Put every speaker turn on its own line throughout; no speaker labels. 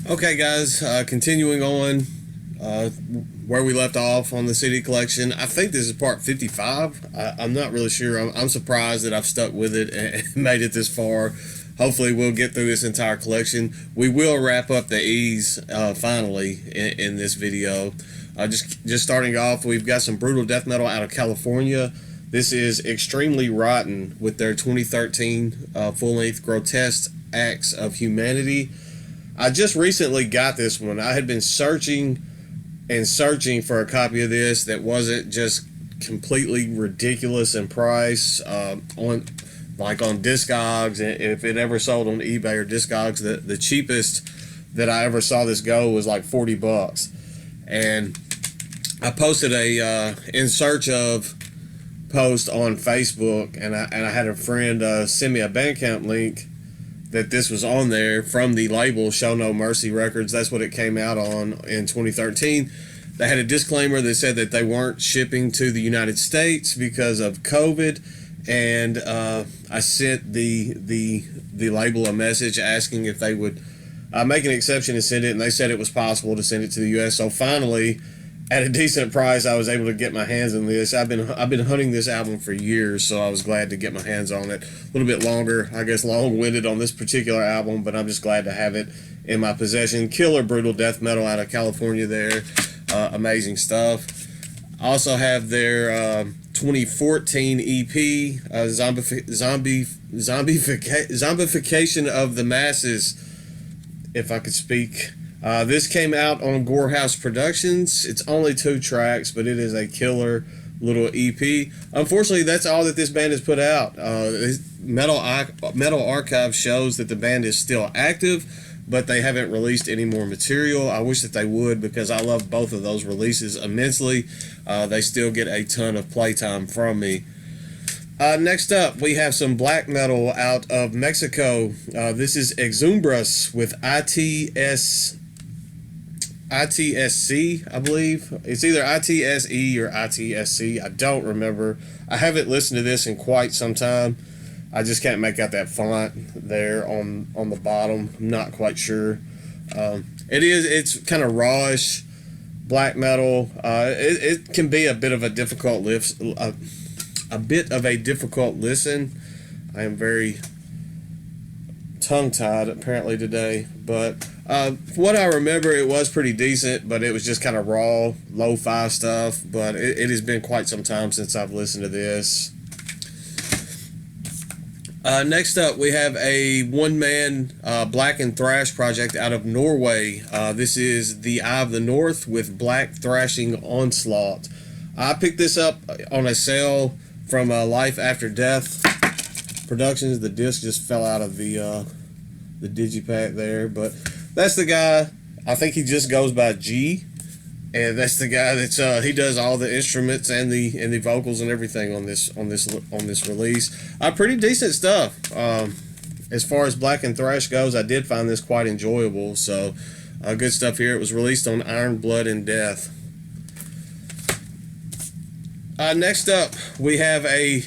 Okay, guys, continuing on where we left off on the CD collection. I think this is part 55. I'm not really sure. I'm surprised that I've stuck with it and made it this far. Hopefully, we'll get through this entire collection. We will wrap up the E's finally in this video. Just starting off, we've got some brutal death metal out of California. This is Extremely Rotten with their 2013 full-length Grotesque Acts of Humanity. I just recently got this one. I had been searching and searching for a copy of this that wasn't just completely ridiculous in price on Discogs. If it ever sold on eBay or Discogs, the cheapest that I ever saw this go was like $40. And I posted a in search of post on Facebook, and I had a friend send me a Bandcamp link that this was on there from the label Show No Mercy Records. That's what it came out on in 2013. They had a disclaimer that said that they weren't shipping to the United States because of COVID, and I sent the label a message asking if they would make an exception and send it, and they said it was possible to send it to the U.S. So finally, at a decent price, I was able to get my hands on this. I've been hunting this album for years, so I was glad to get my hands on it. A little bit longer, I guess, long-winded on this particular album, but I'm just glad to have it in my possession. Killer brutal death metal out of California there. Amazing stuff. I also have their 2014 EP, Zombification of the Masses, if I could speak. This came out on Gorehouse Productions. It's only 2 tracks, but it is a killer little EP. Unfortunately, that's all that this band has put out. Metal Archive shows that the band is still active, but they haven't released any more material. I wish that they would, because I love both of those releases immensely. They still get a ton of playtime from me. Next up, we have some black metal out of Mexico. This is Exumbras with ITSC, I believe. It's either ITSE or ITSC. I don't remember. I haven't listened to this in quite some time. I just can't make out that font there on the bottom. I'm not quite sure. It's kind of rawish black metal. It can be a bit of a difficult listen. I am very tongue-tied apparently today, but what I remember, it was pretty decent, but it was just kind of raw, lo-fi stuff. But it has been quite some time since I've listened to this. Next up, we have a one-man black and thrash project out of Norway. This is The Eye of the North with Black Thrashing Onslaught. I picked this up on a sale from Life After Death Productions. The disc just fell out of the digipack there, but that's the guy. I think he just goes by G, and that's the guy that's he does all the instruments and the vocals and everything on this release. Pretty decent stuff. As far as black and thrash goes, I did find this quite enjoyable. So good stuff here. It was released on Iron, Blood, and Death. Next up, we have a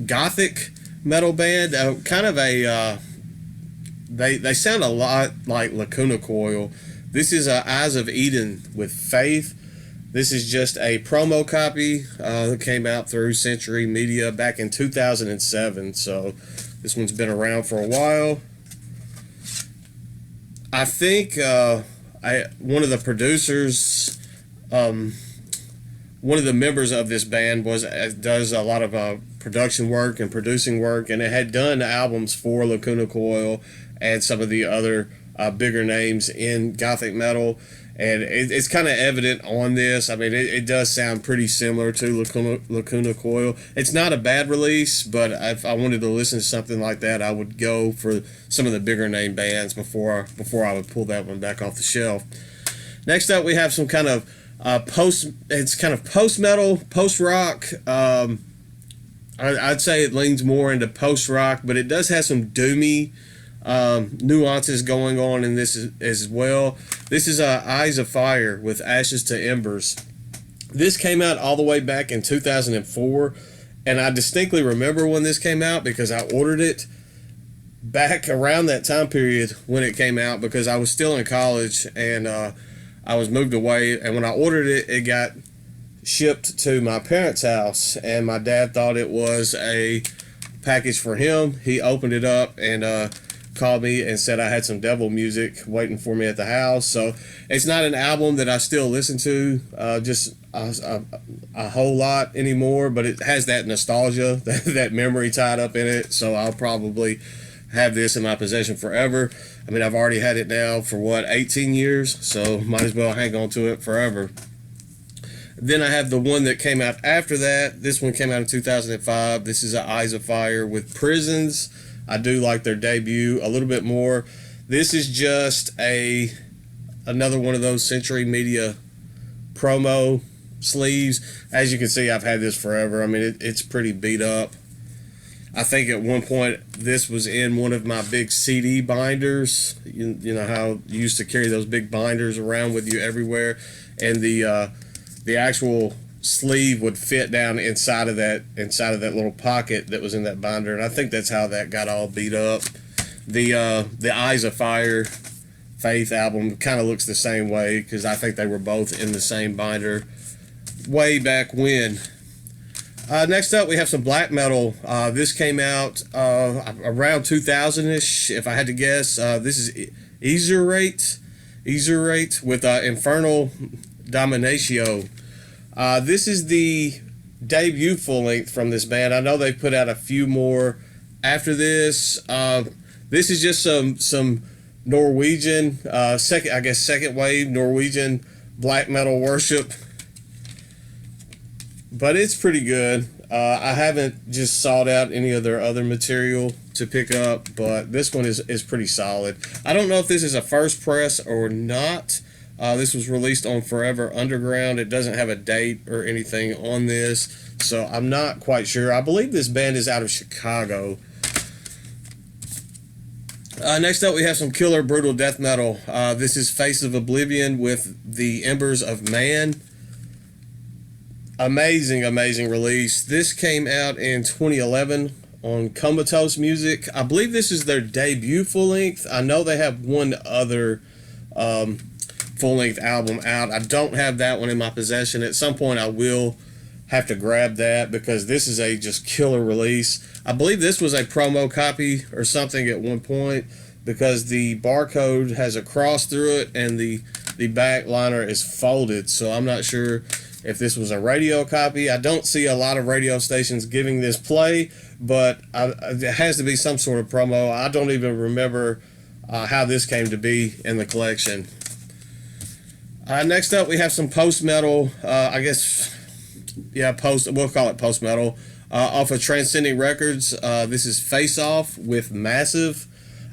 gothic metal band, kind of a they sound a lot like Lacuna Coil. This is Eyes of Eden with Faith. This is just a promo copy that came out through Century Media back in 2007, so this one's been around for a while. I think one of the producers, one of the members of this band does a lot of production work and producing work, and it had done albums for Lacuna Coil and some of the other bigger names in gothic metal, and it's kind of evident on this. I mean, it does sound pretty similar to Lacuna Coil. It's not a bad release, but if I wanted to listen to something like that, I would go for some of the bigger name bands before I would pull that one back off the shelf. Next up, we have some kind of post-metal, post-rock. I'd say it leans more into post-rock, but it does have some doomy nuances going on in this as well. This is Eyes of Fire with Ashes to Embers. This came out all the way back in 2004, and I distinctly remember when this came out because I ordered it back around that time period when it came out, because I was still in college, and I was moved away, and when I ordered it, it got shipped to my parents' house, and my dad thought it was a package for him. He opened it up and called me and said I had some devil music waiting for me at the house. So it's not an album that I still listen to just a whole lot anymore, but it has that nostalgia, that memory tied up in it. So I'll probably have this in my possession forever. I mean, I've already had it now for 18 years, so might as well hang on to it forever. Then I have the one that came out after that. This one came out in 2005. This is Eyes of Fire with Prisons. I do like their debut a little bit more. This is just another one of those Century Media promo sleeves. As you can see, I've had this forever. I mean, it's pretty beat up. I think at one point this was in one of my big CD binders. You know how you used to carry those big binders around with you everywhere, and the actual sleeve would fit down inside of that little pocket that was in that binder, and I think that's how that got all beat up. The Eyes of Fire Faith album kind of looks the same way, because I think they were both in the same binder way back when. Next up, we have some black metal. This came out around 2000-ish, if I had to guess. This is Ezurate with Infernal Dominatio. This is the debut full length from this band. I know they put out a few more after this. This is just some Norwegian second wave Norwegian black metal worship, but it's pretty good. I haven't just sought out any of their other material to pick up, but this one is pretty solid. I don't know if this is a first press or not. This was released on Forever Underground. It doesn't have a date or anything on this, so I'm not quite sure. I believe this band is out of Chicago. Next up, we have some killer brutal death metal. This is Face of Oblivion with The Embers of Man. Amazing release. This came out in 2011 on Comatose Music. I believe this is their debut full length. I know they have one other full-length album out. I don't have that one in my possession. At some point I will have to grab that, because this is a just killer release. I believe this was a promo copy or something at one point, because the barcode has a cross through it and the back liner is folded, so I'm not sure if this was a radio copy. I don't see a lot of radio stations giving this play, but it has to be some sort of promo. I don't even remember how this came to be in the collection. Next up, we have some post-metal, we'll call it post-metal, off of Transcending Records. This is Face Off with Massive.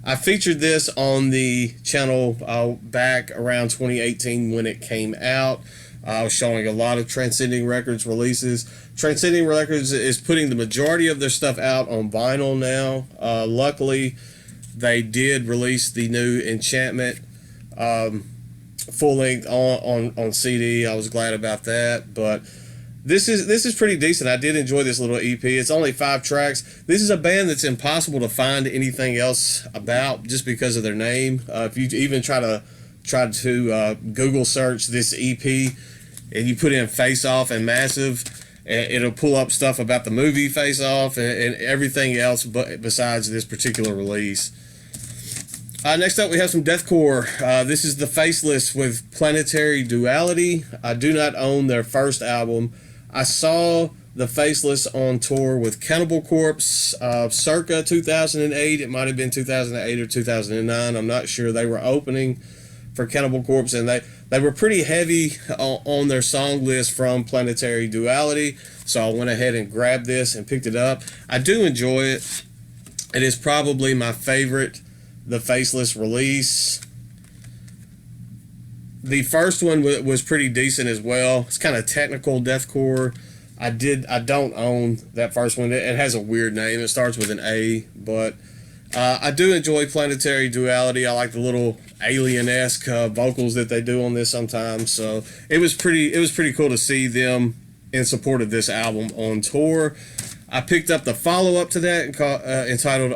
I featured this on the channel back around 2018 when it came out. I was showing a lot of Transcending Records releases. Transcending Records is putting the majority of their stuff out on vinyl now. Luckily, they did release the new Enchantment full length on CD. I was glad about that, but this is pretty decent. I did enjoy this little EP. It's only 5 tracks. This is a band that's impossible to find anything else about just because of their name. If you even try to Google search this EP and you put in Face Off and Massive, it'll pull up stuff about the movie Face Off and everything else besides this particular release. Next up, we have some deathcore. This is The Faceless with Planetary Duality. I do not own their first album. I saw The Faceless on tour with Cannibal Corpse circa 2008. It might have been 2008 or 2009. I'm not sure. They were opening for Cannibal Corpse, and they were pretty heavy on their song list from Planetary Duality, so I went ahead and grabbed this and picked it up. I do enjoy it. It is probably my favorite The Faceless release. The first one was pretty decent as well. It's kind of technical deathcore. I don't own that first one. It has a weird name. It starts with an A, but I do enjoy Planetary Duality. I like the little alien-esque vocals that they do on this sometimes. So it was pretty cool to see them in support of this album on tour. I picked up the follow-up to that entitled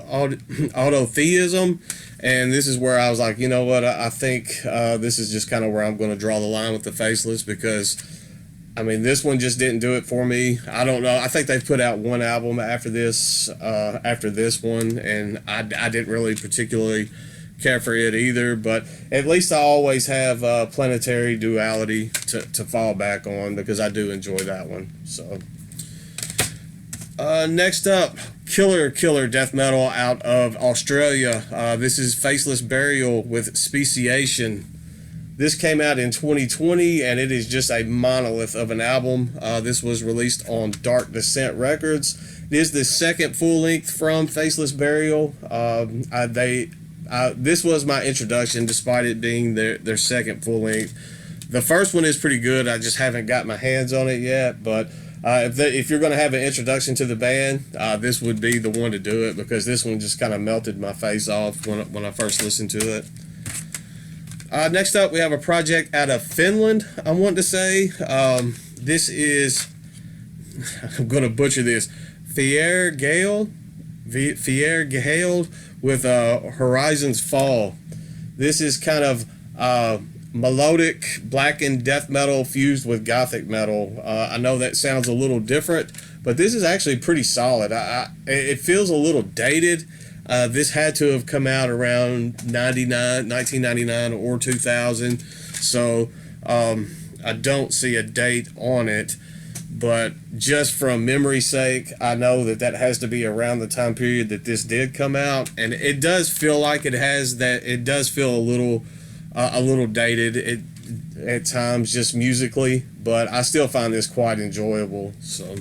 Autotheism, and this is where I was like, you know what, I think this is just kind of where I'm going to draw the line with the Faceless, because I mean, this one just didn't do it for me. I don't know. I think they've put out one album after this one, and I didn't really particularly care for it either. But at least I always have Planetary Duality to fall back on, because I do enjoy that one. So next up, killer death metal out of Australia. This is Faceless Burial with Speciation. This came out in 2020, and it is just a monolith of an album. This was released on Dark Descent Records. It is the second full length from Faceless Burial. This was my introduction, despite it being their second full length. The first one is pretty good. I just haven't got my hands on it yet, but if you're going to have an introduction to the band, this would be the one to do it, because this one just kind of melted my face off when I first listened to it. Next up, we have a project out of Finland, I want to say. This is, I'm going to butcher this, Fiergale with Horizons Fall. This is kind of melodic blackened death metal fused with gothic metal. I know that sounds a little different, but this is actually pretty solid. It feels a little dated. This had to have come out around 1999 or 2000, so I don't see a date on it, but just from memory's sake, I know that has to be around the time period that this did come out, and it does feel like it has that. It does feel a little dated at times, just musically, but I still find this quite enjoyable. So.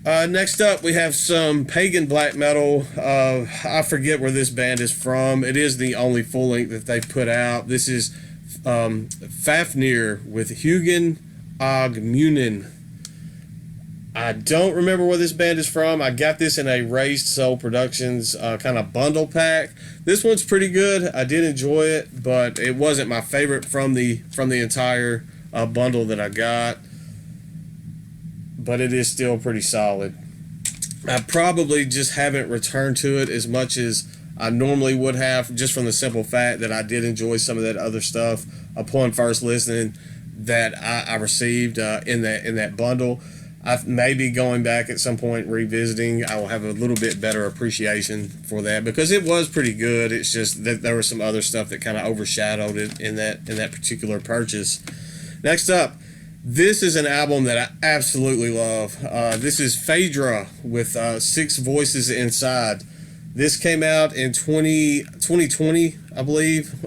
Next up, we have some pagan black metal. I forget where this band is from. It is the only full length that they put out. This is Fafnir with Hugin Og Munin. I don't remember where this band is from. I got this in a Raised Soul Productions kind of bundle pack. This one's pretty good. I did enjoy it, but it wasn't my favorite from the entire bundle that I got. But it is still pretty solid. I probably just haven't returned to it as much as I normally would have, just from the simple fact that I did enjoy some of that other stuff upon first listening that I received in that bundle. I may be going back at some point, revisiting. I will have a little bit better appreciation for that, because it was pretty good. It's just that there was some other stuff that kind of overshadowed it in that particular purchase. Next up, this is an album that I absolutely love. This is Phaedra with Six Voices Inside. This came out in 2020, I believe.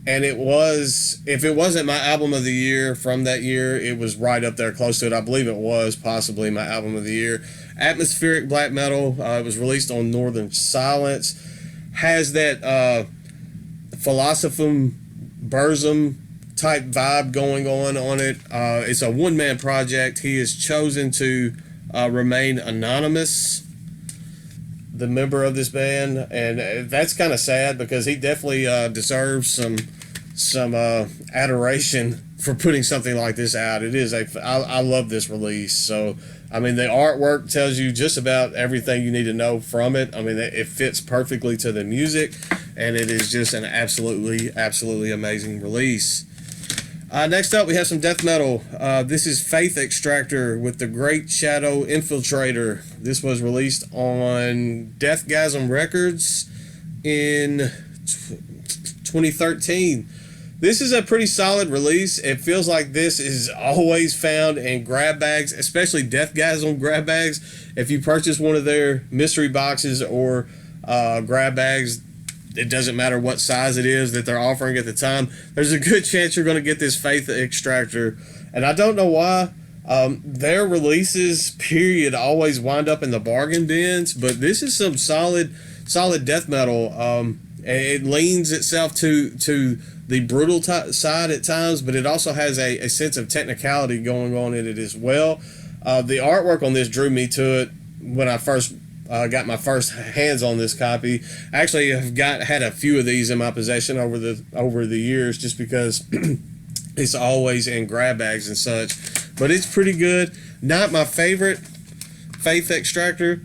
And it was, if it wasn't my album of the year from that year, it was right up there close to it. I believe it was possibly my album of the year. Atmospheric black metal. It was released on Northern Silence. Has that Philosophum Burzum type vibe going on it. It's a one-man project. He has chosen to remain anonymous, the member of this band, and that's kind of sad, because he definitely deserves some adoration for putting something like this out. It is I love this release. So I mean, the artwork tells you just about everything you need to know from it. I mean, it fits perfectly to the music, and it is just an absolutely amazing release. Next up, we have some death metal. This is Faith Extractor with the Great Shadow Infiltrator. This was released on Deathgasm Records in 2013. This is a pretty solid release. It feels like this is always found in grab bags, especially Deathgasm grab bags. If you purchase one of their mystery boxes or grab bags, it doesn't matter what size it is that they're offering at the time, there's a good chance you're going to get this Faith Extractor. And I don't know why their releases, period, always wind up in the bargain bins, but this is some solid death metal. It leans itself to the brutal side at times, but it also has a sense of technicality going on in it as well. The artwork on this drew me to it when I first got my first hands on this copy. Actually, I've had a few of these in my possession over the years, just because it's always in grab bags and such. But it's pretty good. Not my favorite Faith Extractor.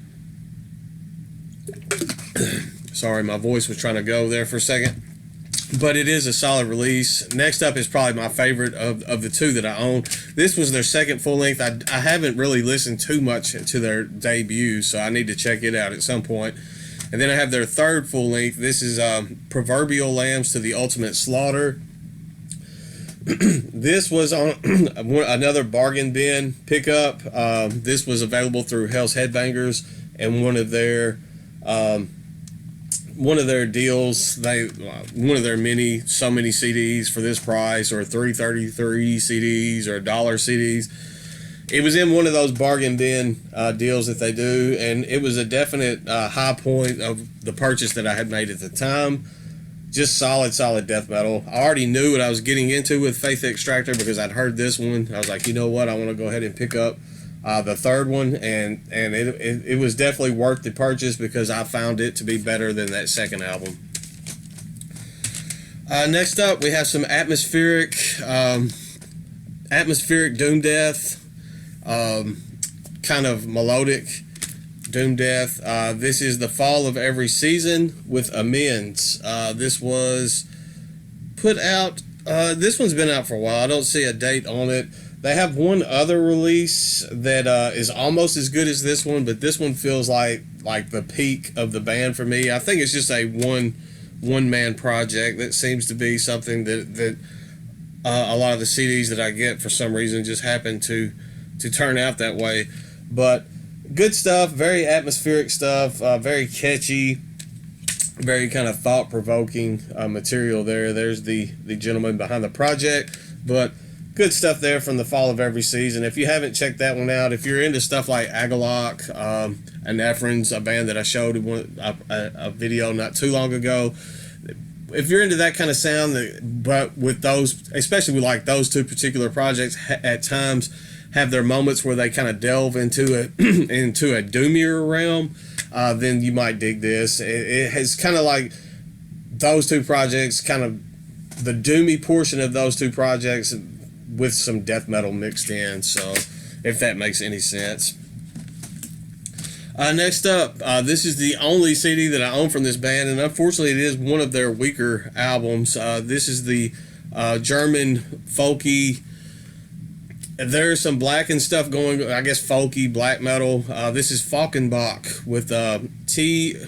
Sorry, my voice was trying to go there for a second. But it is a solid release. Next up is probably my favorite of the two that I own. This was their second full length. I haven't really listened too much to their debut, so I need to check it out at some point. And then I have their third full length. This is Proverbial Lambs to the Ultimate Slaughter. This was on another bargain bin pickup. This was available through Hell's Headbangers, and one of their deals, one of their many CDs for this price, or $3.33 CDs or $1 CDs. It was in one of those bargain bin deals that they do, and it was a definite high point of the purchase that I had made at the time. Just solid death metal. I already knew what I was getting into with Faith Extractor because I'd heard this one. I was like, you know what, I want to go ahead and pick up the third one, and it was definitely worth the purchase because I found it to be better than that second album. Next up, we have some atmospheric doom death, kind of melodic doom death. This is The Fall of Every Season with Amends. This was put out. This one's been out for a while. I don't see a date on it. They have one other release that is almost as good as this one, but this one feels like the peak of the band for me. I think it's just a one man project. That seems to be something that a lot of the CDs that I get for some reason just happen to turn out that way. But good stuff, very atmospheric stuff, very catchy, very kind of thought-provoking material there. There's the gentleman behind the project, but good stuff there from The Fall of Every Season. If you haven't checked that one out, if you're into stuff like Agalok and Ephraim's, a band that I showed in a video not too long ago, if you're into that kind of sound, but with those, especially with like those two particular projects, at times have their moments where they kind of delve into a doomier realm, then you might dig this. It has kind of like those two projects, kind of the doomy portion of those two projects with some death metal mixed in, so if that makes any sense. Next up, this is the only CD that I own from this band, and unfortunately it is one of their weaker albums. This is the German folky, there's some blackened stuff going, I guess folky, black metal. This is Falkenbach with T-Urida.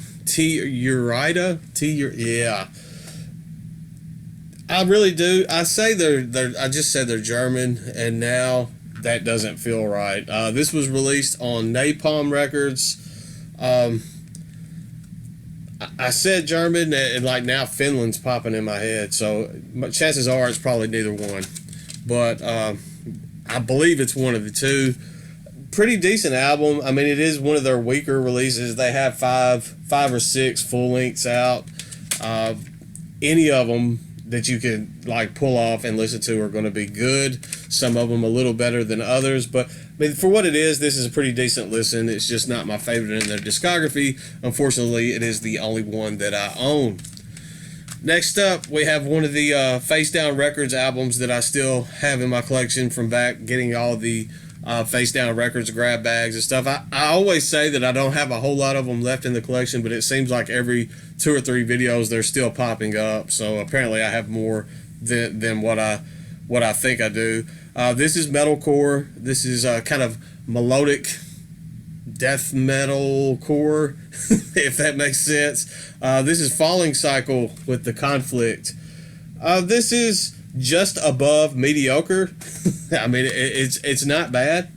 Yeah. I really do. I say I just said they're German, and now that doesn't feel right. This was released on Napalm Records. I said German, and like now Finland's popping in my head, so chances are it's probably neither one. But I believe it's one of the two. Pretty decent album. I mean, it is one of their weaker releases. They have five or six full lengths out. Any of them that you could like pull off and listen to are going to be good. Some of them a little better than others, but I mean, for what it is, this is a pretty decent listen. It's just not my favorite in their discography. Unfortunately, it is the only one that I own. Next up, we have one of the Face Down Records albums that I still have in my collection from back getting all the Face Down Records grab bags and stuff. I always say that I don't have a whole lot of them left in the collection, but it seems like every 2 or 3 videos they're still popping up. So apparently I have more than what I think I do. This is metalcore. This is kind of melodic death metal core, if that makes sense. This is Falling Cycle with The Conflict. This is just above mediocre. I mean, it's not bad.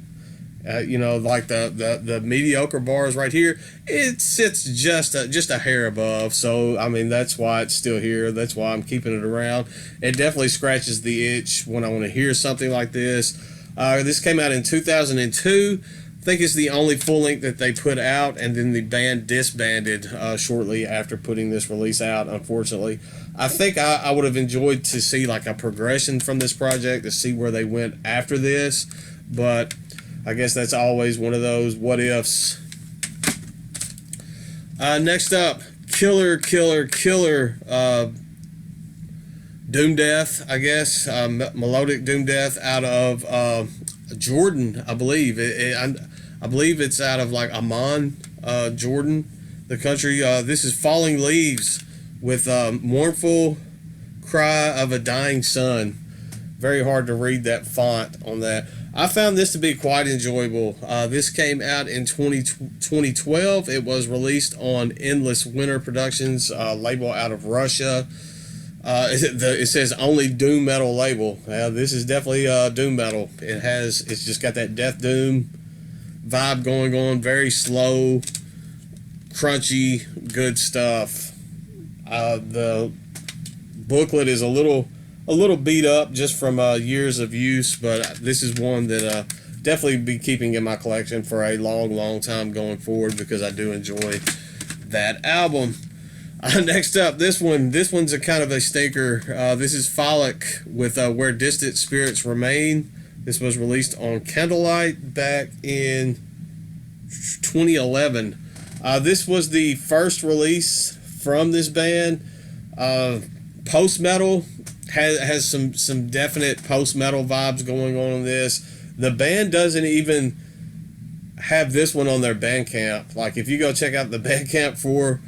Like the mediocre bars right here, it sits just a hair above. So I mean, that's why it's still here. That's why I'm keeping it around. It definitely scratches the itch when I want to hear something like this. This came out in 2002. I think it's the only full length that they put out, and then the band disbanded shortly after putting this release out, unfortunately. I think I would have enjoyed to see like a progression from this project, to see where they went after this, but I guess that's always one of those what ifs. Next up, killer doom death, I guess, melodic doom death out of Jordan, I believe. I believe it's out of like Amman, Jordan, the country. This is Falling Leaves with Mournful Cry of a Dying Sun. Very hard to read that font on that. I found this to be quite enjoyable. This came out in 2012. It was released on Endless Winter Productions, label out of Russia. It says only doom metal label. This is definitely doom metal. It's just got that death doom vibe going on. Very slow, crunchy, good stuff. The booklet is a little beat up just from years of use, but this is one that definitely be keeping in my collection for a long time going forward because I do enjoy that album. Next up, this one's a kind of a stinker. This is Frolic with Where Distant Spirits Remain. This was released on Candlelight back in 2011. This was the first release from this band. Post metal has some definite post metal vibes going on in this. The band doesn't even have this one on their Bandcamp. Like if you go check out the Bandcamp for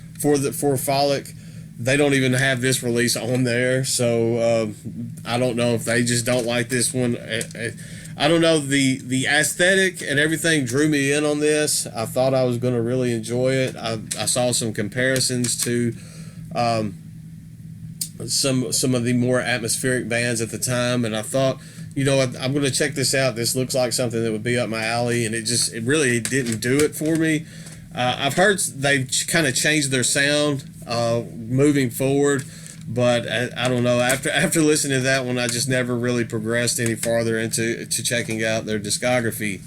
Frolic, they don't even have this release on there. So I don't know if they just don't like this one. I don't know. The aesthetic and everything drew me in on this. I thought I was going to really enjoy it. I saw some comparisons to some of the more atmospheric bands at the time, and I thought, you know what, I'm going to check this out. This looks like something that would be up my alley, and it really didn't do it for me. I've heard they've kind of changed their sound moving forward, but I don't know. After listening to that one, I just never really progressed any farther into checking out their discography.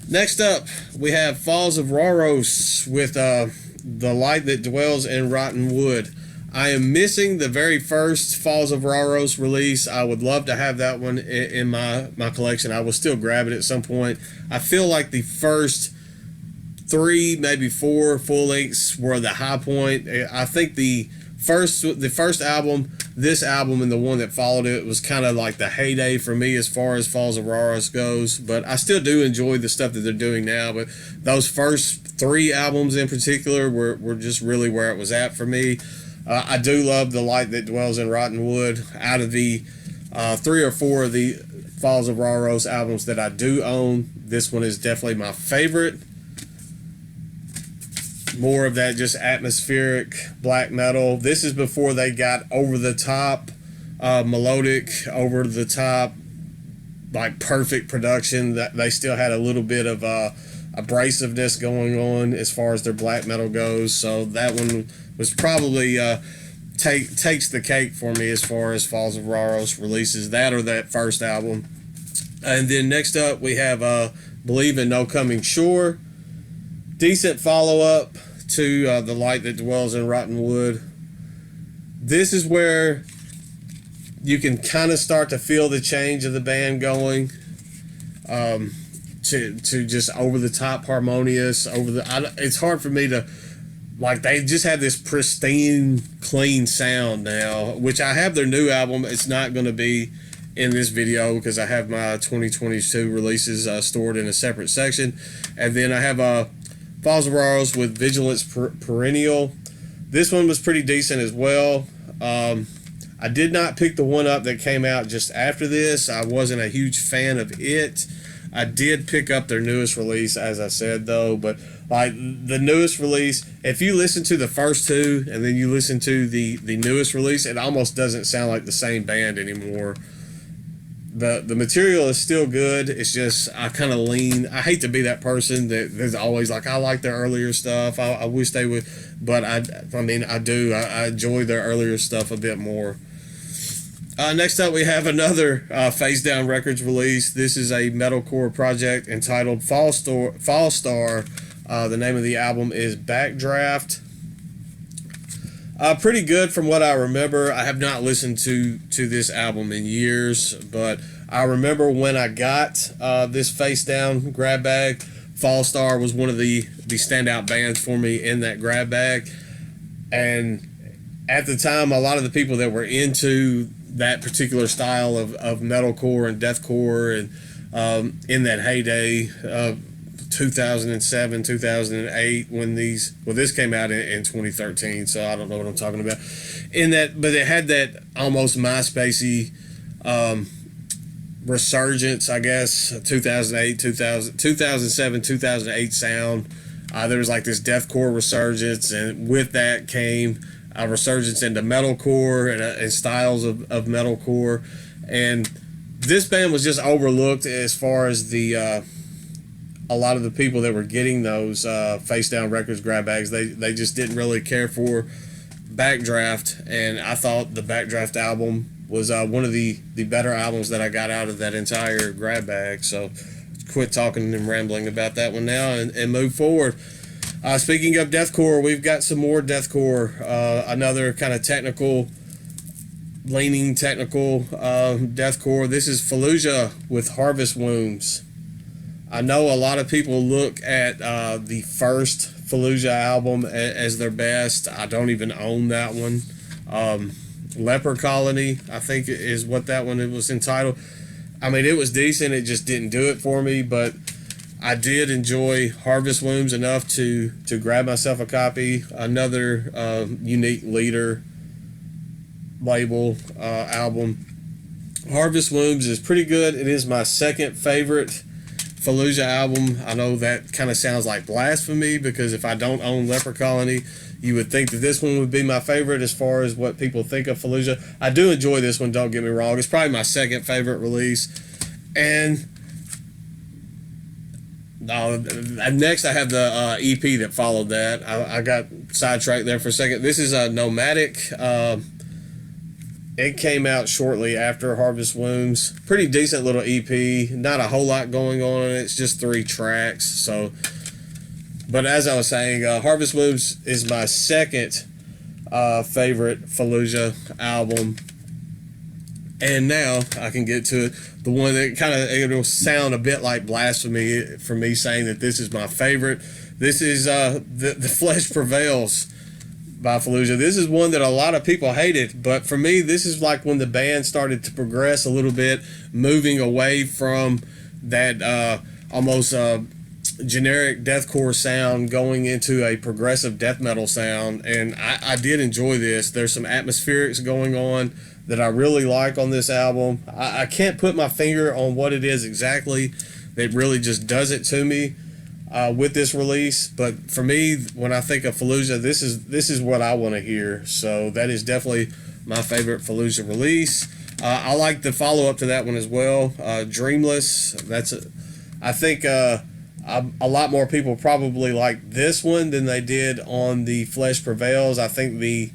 Next up, we have Falls of Rauros with The Light That Dwells in Rotten Wood. I am missing the very first Falls of Rauros release. I would love to have that one in my collection. I will still grab it at some point. I feel like the first 3, maybe 4 full lengths were the high point. I think the first album, this album, and the one that followed it was kind of like the heyday for me as far as Falls of Rauros goes. But I still do enjoy the stuff that they're doing now. But those first 3 albums in particular were just really where it was at for me. I do love The Light That Dwells in Rotten Wood. Out of the 3 or 4 of the Falls of Rauros albums that I do own, this one is definitely my favorite. More of that just atmospheric black metal. This is before they got over the top, melodic, over the top, like perfect production. That they still had a little bit of abrasiveness going on as far as their black metal goes. So that one was probably takes the cake for me as far as Falls of Rauros releases, that or that first album. And then next up we have Believe in No Coming Shore. Decent follow-up to The Light That Dwells in Rotten Wood. This is where you can kind of start to feel the change of the band going to just over-the-top harmonious. It's hard for me to... Like, they just have this pristine, clean sound now, which I have their new album. It's not going to be in this video because I have my 2022 releases stored in a separate section. And then I have Falls of Rauros with Vigilance Perennial. This one was pretty decent as well. I did not pick the one up that came out just after this. I wasn't a huge fan of it. I did pick up their newest release, as I said, though, but like the newest release, if you listen to the first 2 and then you listen to the newest release, it almost doesn't sound like the same band anymore. The material is still good. It's just I kind of lean. I hate to be that person that's always like, I like their earlier stuff. I wish they would, but I do. I enjoy their earlier stuff a bit more. Next up, we have another Face Down Records release. This is a metalcore project entitled Fall Star. The name of the album is Backdraft. Pretty good from what I remember. I have not listened to this album in years, but I remember when I got this Face Down grab bag, Fall Star was one of the standout bands for me in that grab bag. And at the time, a lot of the people that were into that particular style of metalcore and deathcore and in that heyday of 2007, 2008, when this came out in 2013, so I don't know what I'm talking about. But it had that almost MySpacey resurgence, I guess, 2008, 2007, 2008 sound. There was like this deathcore resurgence, and with that came a resurgence into metalcore and styles of metalcore. And this band was just overlooked as far as a lot of the people that were getting those Face Down Records grab bags. They just didn't really care for Backdraft, and I thought the Backdraft album was one of the better albums that I got out of that entire grab bag. So quit talking and rambling about that one now and move forward. Speaking of deathcore, we've got some more deathcore, another kind of leaning technical deathcore. This is Fallujah with Harvest Wombs. I know a lot of people look at the first Fallujah album as their best. I don't even own that one. Leper Colony, I think, is what that one was entitled. I mean, it was decent. It just didn't do it for me, but I did enjoy Harvest Wombs enough to grab myself a copy. Another Unique Leader label album. Harvest Wombs is pretty good. It is my second favorite Fallujah album. I know that kind of sounds like blasphemy, because if I don't own Leper Colony, you would think that this one would be my favorite as far as what people think of Fallujah. I do enjoy this one, don't get me wrong. It's probably my second favorite release. And next I have the EP that followed that. I got sidetracked there for a second. This is Nomadic. It came out shortly after Harvest Wombs. Pretty decent little EP. Not a whole lot going on in it. It's just 3 tracks. So, but as I was saying, Harvest Wombs is my second favorite Fallujah album. And now I can get to the one that kind of, it'll sound a bit like blasphemy for me saying that this is my favorite. This is The Flesh Prevails by Fallujah. This is one that a lot of people hated, but for me, this is like when the band started to progress a little bit, moving away from that almost generic deathcore sound, going into a progressive death metal sound. And I did enjoy this. There's some atmospherics going on that I really like on this album. I can't put my finger on what it is exactly that really just does it to me with this release, but for me, when I think of Fallujah, this is what I want to hear. So that is definitely my favorite Fallujah release. I like the follow-up to that one as well, Dreamless. I think a lot more people probably like this one than they did on the Flesh Prevails. I think the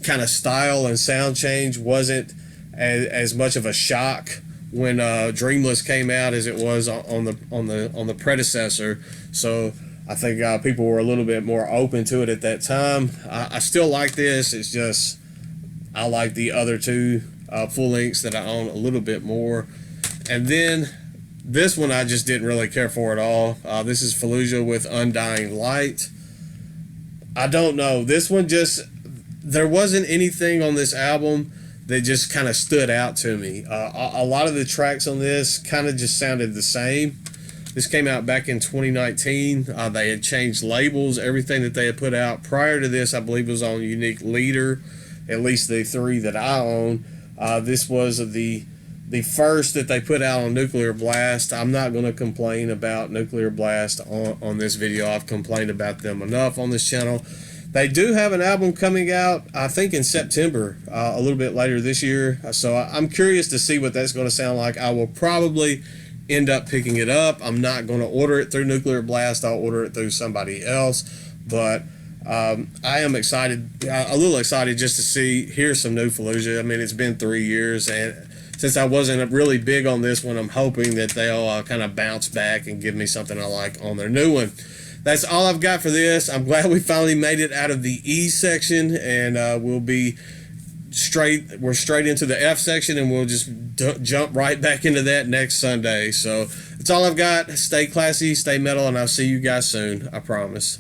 kind of style and sound change wasn't as much of a shock when Dreamless came out as it was on the predecessor. So I think people were a little bit more open to it at that time. I still like this. It's just I like the other 2 full lengths that I own a little bit more. And then this one I just didn't really care for at all. This is Fallujah with Undying Light. I don't know. This one there wasn't anything on this album that just kind of stood out to me. A lot of the tracks on this kind of just sounded the same. This came out back in 2019. They had changed labels. Everything that they had put out prior to this, I believe, was on Unique Leader, at least the 3 that I own. This was the first that they put out on Nuclear Blast. I'm not going to complain about Nuclear Blast on this video. I've complained about them enough on this channel. They do have an album coming out, I think, in September, a little bit later this year. So I'm curious to see what that's going to sound like. I will probably end up picking it up. I'm not going to order it through Nuclear Blast. I'll order it through somebody else. But I am excited, a little excited just to hear some new Fallujah. I mean, it's been 3 years, and since I wasn't really big on this one, I'm hoping that they'll kind of bounce back and give me something I like on their new one. That's all I've got for this. I'm glad we finally made it out of the E section, and we're straight into the F section, and we'll just jump right back into that next Sunday. So that's all I've got. Stay classy, stay metal, and I'll see you guys soon. I promise.